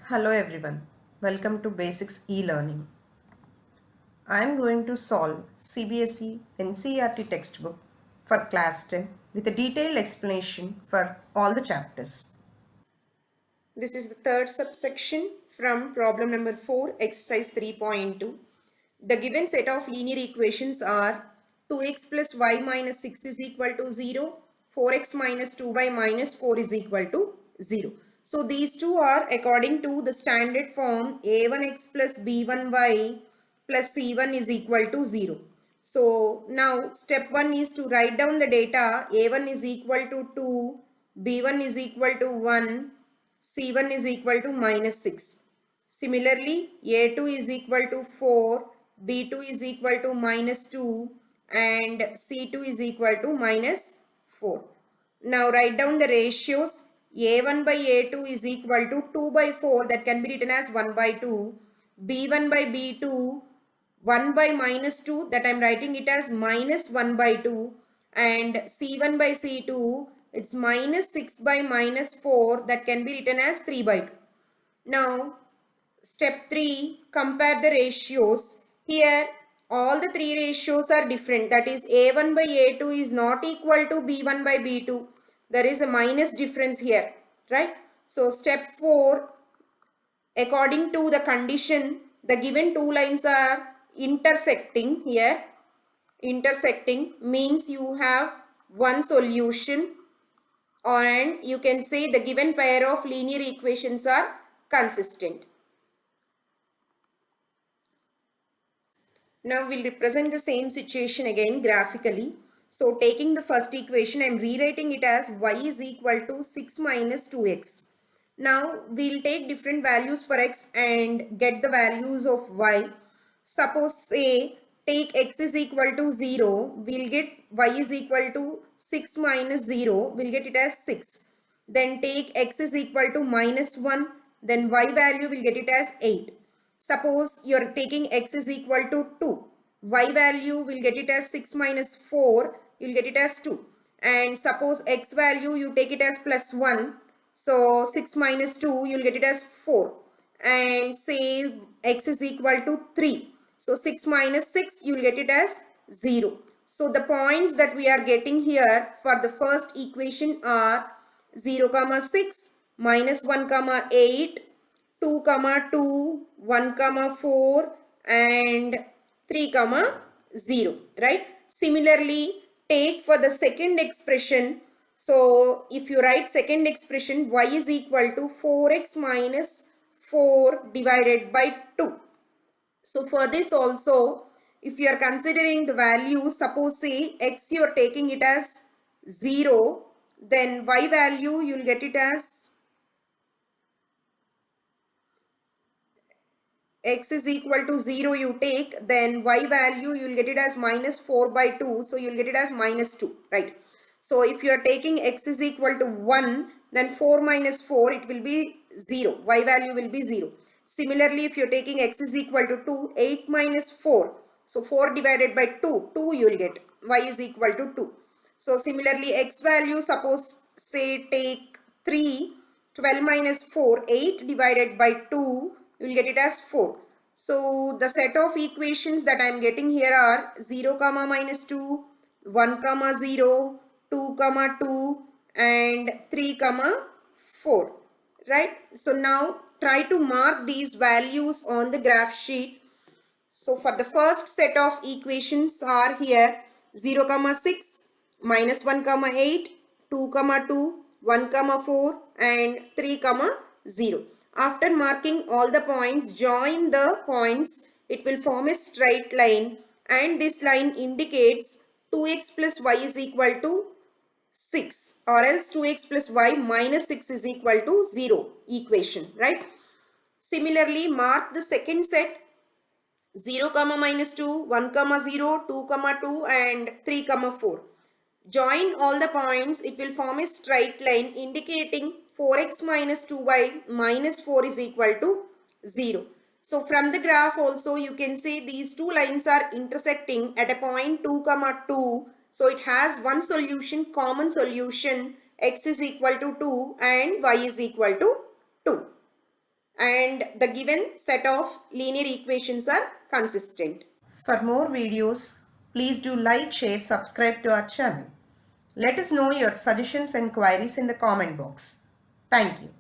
Hello everyone, welcome to Basics e-Learning. I am going to solve CBSE NCERT textbook for class 10 with a detailed explanation for all the chapters. This is the third subsection from problem number 4, exercise 3.2. The given set of linear equations are 2x plus y minus 6 is equal to 0, 4x minus 2y minus 4 is equal to 0. So these two are according to the standard form a1x plus b1y plus c1 is equal to 0. So now step 1 is to write down the data. A1 is equal to 2, b1 is equal to 1, c1 is equal to minus 6. Similarly, a2 is equal to 4, b2 is equal to minus 2 and c2 is equal to minus 4. Now write down the ratios. A1 by A2 is equal to 2 by 4, that can be written as 1 by 2. B1 by B2, 1 by minus 2, that I am writing it as minus 1 by 2. And C1 by C2, it's minus 6 by minus 4, that can be written as 3 by 2. Now step 3, compare the ratios. Here all the three ratios are different. That is A1 by A2 is not equal to B1 by B2. There is a minus difference here, right? So step 4, according to the condition, the given two lines are intersecting here. Intersecting means you have one solution, and you can say the given pair of linear equations are consistent. Now we'll represent the same situation again graphically. So taking the first equation, I am rewriting it as y is equal to 6 minus 2x. Now we'll take different values for x and get the values of y. Suppose say take x is equal to 0, we'll get y is equal to 6 minus 0, we'll get it as 6. Then take x is equal to minus 1, then y value will get it as 8. Suppose you are taking x is equal to 2. Y value will get it as 6 minus 4. You will get it as 2. And suppose x value you take it as plus 1. So 6 minus 2 you will get it as 4. And say x is equal to 3. So 6 minus 6 you will get it as 0. So the points that we are getting here for the first equation are 0, 6, minus 1, 8, 2, 2, 1, 4 and 3, 0, right? Similarly, take for the second expression. So, if you write second expression, y is equal to 4x minus 4 divided by 2. So, for this also, if you are considering the values, suppose say x you are taking it as 0, then y value you will get it as x is equal to 0 you take, then y value you will get it as minus 4 by 2. So you will get it as minus 2, right? So if you are taking x is equal to 1, then 4 minus 4 it will be 0. Y value will be 0. Similarly, if you are taking x is equal to 2, 8 minus 4. So 4 divided by 2, 2 you will get. Y is equal to 2. So similarly, x value, suppose say take 3, 12 minus 4, 8 divided by 2, you will get it as 4. So the set of equations that I am getting here are 0, minus 2, 1, 0, 2, 2 and 3, 4. Right? So now try to mark these values on the graph sheet. So for the first set of equations are here 0, 6, minus 1, 8, 2, 2, 1, 4 and 3, 0. After marking all the points, join the points. It will form a straight line, and this line indicates 2x plus y is equal to 6, or else 2x plus y minus 6 is equal to 0 equation, right? Similarly, mark the second set 0, minus 2, 1, 0, 2, 2 and 3, 4. Join all the points, it will form a straight line indicating 4x minus 2y minus 4 is equal to 0. So from the graph also you can see these two lines are intersecting at a point 2, 2. So it has one solution, common solution, x is equal to 2 and y is equal to 2. and the given set of linear equations are consistent. For more videos, please do like, share, subscribe to our channel. Let us know your suggestions and queries in the comment box. Thank you.